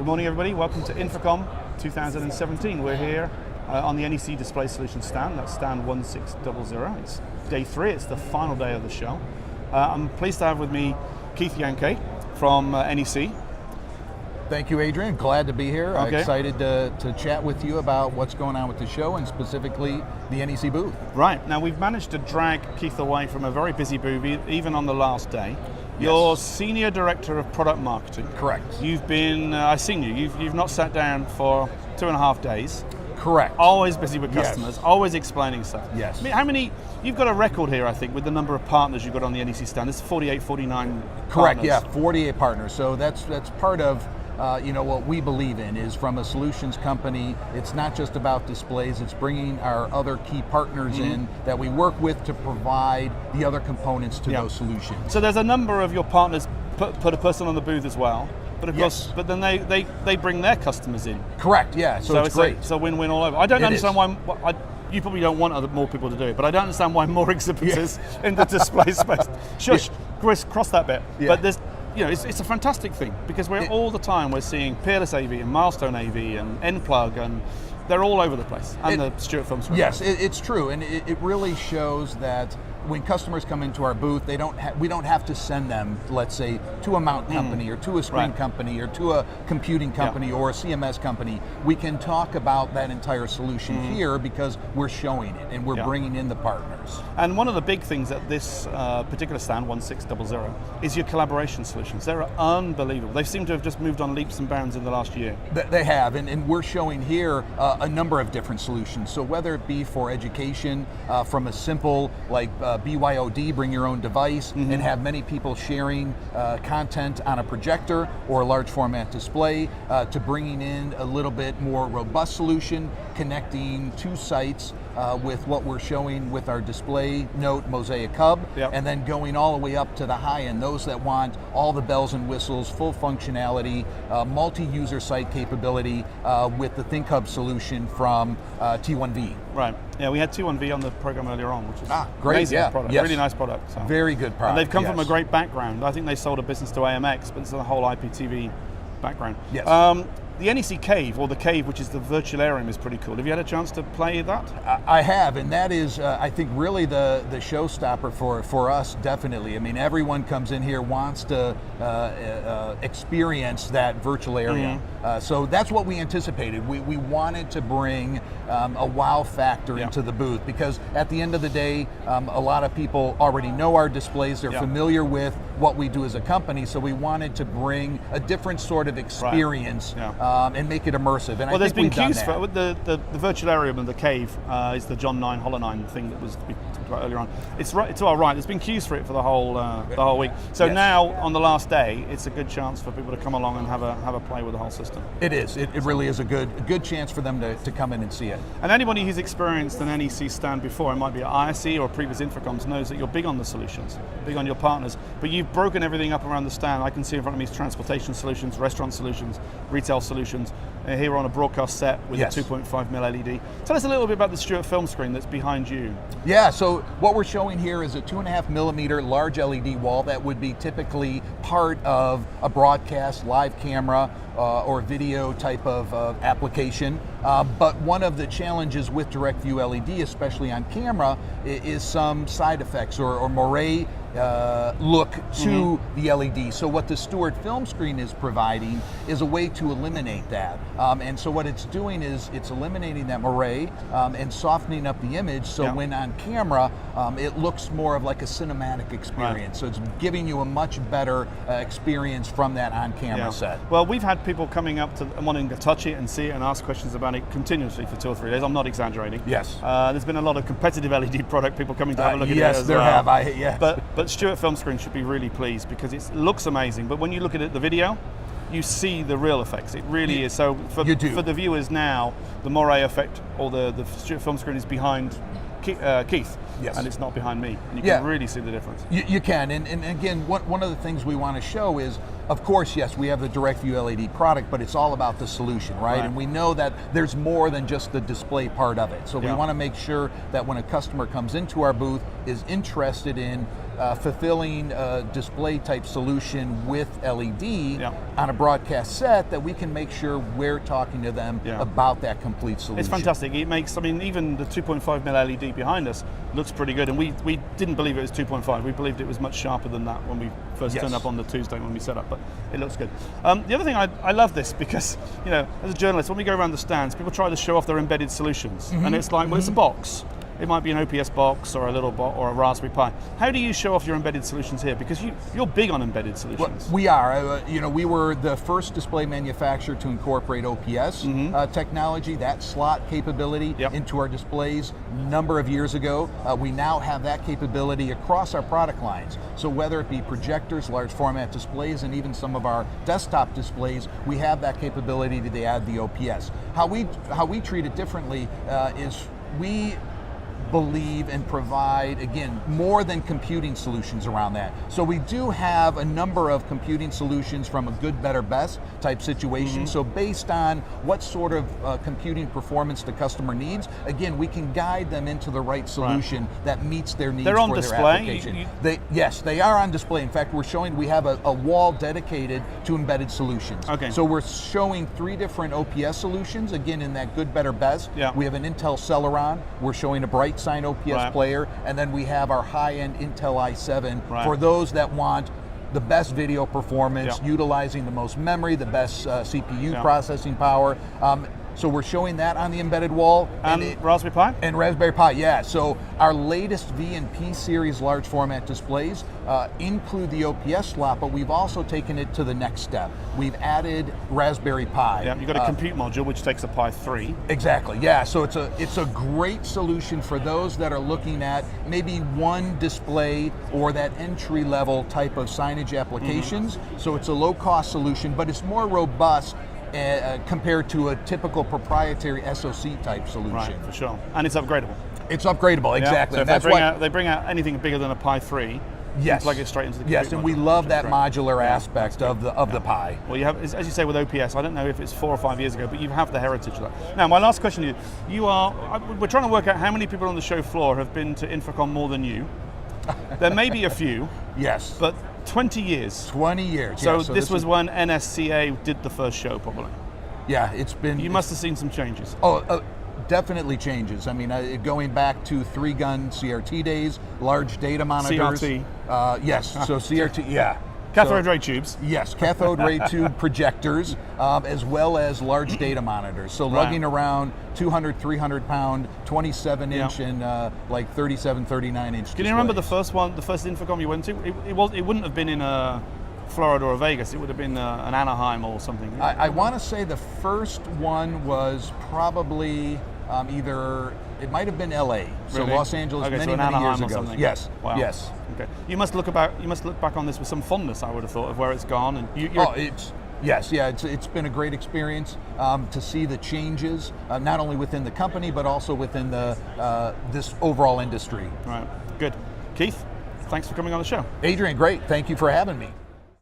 Good morning, everybody. Welcome to Infocom 2017. We're here on the NEC Display Solutions stand. That's stand 1600. It's day 3. It's the final day of the show. I'm pleased to have with me Keith Yanke from NEC. Thank you, Adrian. Glad to be here. Okay. Excited to chat with you about what's going on with the show and specifically the NEC booth. Right. Now, we've managed to drag Keith away from a very busy booth, even on the last day. You're Senior Director of Product Marketing. Correct. You've been, I've seen you, you've not sat down for 2.5 days. Correct. Always busy with customers, always explaining stuff. Yes. I mean, how many, you've got a record here, I think, with the number of partners you've got on the NEC stand. It's 48, 49 Correct, partners. yeah, 48 partners. So that's part of what we believe in is from a solutions company, it's not just about displays, it's bringing our other key partners in that we work with to provide the other components to those solutions. So there's a number of your partners put a person on the booth as well, but of course, but then they bring their customers in. Correct, yeah, so it's great. It's a win-win all over. I don't understand why, you probably don't want more people to do it, but I don't understand why more exhibitors in the display space. Shush, Chris, cross that bit. Yeah. But there's, it's a fantastic thing because all the time we're seeing Peerless AV and Milestone AV and N-Plug, and they're all over the place, and the Stuart Film Screen. Yes, it's true, and it really shows that when customers come into our booth, we don't have to send them, let's say, to a mount company or to a screen company or to a computing company or a CMS company. We can talk about that entire solution here because we're showing it and we're bringing in the partners. And one of the big things at this particular stand, 1600, is your collaboration solutions. They're unbelievable. They seem to have just moved on leaps and bounds in the last year. They have, and we're showing here a number of different solutions. So whether it be for education, from a simple like BYOD, bring your own device, and have many people sharing content on a projector or a large format display, to bringing in a little bit more robust solution, connecting two sites with what we're showing with our display note Mosaic Hub, and then going all the way up to the high end, those that want all the bells and whistles, full functionality, multi-user site capability with the ThinkHub solution from T1V. Right. Yeah, we had T1V on the program earlier on, which is great, amazing product. Really nice product. So. Very good product. And they've come from a great background. I think they sold a business to AMX, but it's the whole IPTV background. Yes. The NEC Cave, or the Cave, which is the Virtualarium, is pretty cool. Have you had a chance to play that? I have, and that is, I think, really the showstopper for us, definitely. I mean, everyone comes in here, wants to experience that Virtualarium. So that's what we anticipated. We wanted to bring a wow factor into the booth, because at the end of the day, a lot of people already know our displays, they're familiar with what we do as a company, so we wanted to bring a different sort of experience and make it immersive. And well, there's been cues for the Virtualarium and the Cave is the John 9 Hollow 9 thing that was we talked about earlier on. It's all right. There's been cues for it for the whole week. So now on the last day, it's a good chance for people to come along and have a play with the whole system. It is. It really is a good chance for them to come in and see it. And anybody who's experienced an NEC stand before, it might be at ISE or previous Infocoms, knows that you're big on the solutions, big on your partners. But you've broken everything up around the stand. I can see in front of me transportation solutions, restaurant solutions, retail solutions. Here on a broadcast set with a 2.5mm LED. Tell us a little bit about the Stuart Film Screen that's behind you. Yeah, so what we're showing here is a 2.5mm large LED wall that would be typically part of a broadcast, live camera, or video type of application. But one of the challenges with direct view LED, especially on camera, is some side effects or moire look to the LED. So what the Stuart Film Screen is providing is a way to eliminate that. And so what it's doing is it's eliminating that moire and softening up the image, so when on camera, it looks more of like a cinematic experience. So it's giving you a much better experience from that on-camera set. Well, we've had people coming up to wanting to touch it and see it and ask questions about it continuously for 2 or 3 days. I'm not exaggerating. Yes. There's been a lot of competitive LED product people coming to have a look at it as well. Yes, there have. But Stuart Film Screen should be really pleased because it looks amazing. But when you look at it, the video, you see the real effects. It really is. So for the viewers now, the moire effect or the Stuart Film Screen is behind Keith. Yes. And it's not behind me. And you can really see the difference. You can, and again, one of the things we want to show is, of course, yes, we have the direct view LED product, but it's all about the solution, right? And we know that there's more than just the display part of it. So we want to make sure that when a customer comes into our booth, is interested in fulfilling display type solution with LED Yeah. on a broadcast set that we can make sure we're talking to them Yeah. about that complete solution. It's fantastic. It makes, I mean, even the 2.5 mil LED behind us looks pretty good, and we didn't believe it was 2.5. We believed it was much sharper than that when we first Yes. turned up on the Tuesday when we set up, but it looks good. The other thing, I love this because, you know, as a journalist, when we go around the stands, people try to show off their embedded solutions, and it's like, well, it's a box. It might be an OPS box or a little bot or a Raspberry Pi. How do you show off your embedded solutions here? Because you're big on embedded solutions. We are. You know, we were the first display manufacturer to incorporate OPS technology, that slot capability Yep. into our displays a number of years ago. We now have that capability across our product lines. So whether it be projectors, large format displays, and even some of our desktop displays, we have that capability to add the OPS. How we treat it differently is we believe and provide, again, more than computing solutions around that. So we do have a number of computing solutions from a good, better, best type situation. So based on what sort of computing performance the customer needs, again, we can guide them into the right solution that meets their needs They're on for display? their application. Yes, they are on display. In fact, we're showing, we have a wall dedicated to embedded solutions. Okay. So we're showing 3 different OPS solutions, again, in that good, better, best. Yeah. We have an Intel Celeron, we're showing a Bright Sign OPS Right. player, and then we have our high-end Intel i7 Right. for those that want the best video performance, Yeah. utilizing the most memory, the best CPU Yeah. processing power. So we're showing that on the embedded wall. And Raspberry Pi? And Raspberry Pi, yeah. So our latest V and P series large format displays include the OPS slot, but we've also taken it to the next step. We've added Raspberry Pi. Yeah, you've got a compute module which takes a Pi 3. Exactly, yeah. So it's a great solution for those that are looking at maybe one display or that entry level type of signage applications. So it's a low cost solution, but it's more robust compared to a typical proprietary SoC type solution. Right, for sure. And it's upgradable. It's upgradable, exactly. Yeah, And so that's if why they bring out anything bigger than a Pi 3, you yes, plug it straight into the yes, compute and we module, love which is that great. modular aspect of the Pi. Well, you have, as you say, with OPS, I don't know if it's 4 or 5 years ago, but you have the heritage of that. Now, my last question to you, we're trying to work out how many people on the show floor have been to Infocom more than you. There may be a few, Yes. but 20 years. 20 years. So, yeah, this was when NSCA did the first show, probably. Yeah, it's been. You must have seen some changes. Definitely changes. I mean, going back to 3-gun CRT days, large data monitors. CRT. Yes, so CRT, yeah. Cathode So- ray tubes. Yes, cathode ray tube projectors, as well as large data monitors. So Right. lugging around 200, 300 pound, 27 inch and like 37, 39 inch Can you remember the displays. first one, the first Infocom you went to? It wouldn't have been in Florida or Vegas. It would have been an Anaheim or something. I want to say the first one was probably either, it might have been LA, so Really? Los Angeles, Okay, so many, in many Anaheim years or ago. something. Yes, Wow. yes. Okay. You must look back on this with some fondness, I would have thought, of where it's gone. And It's been a great experience to see the changes, not only within the company, but also within this overall industry. Right. Good. Keith, thanks for coming on the show. Adrian, great. Thank you for having me.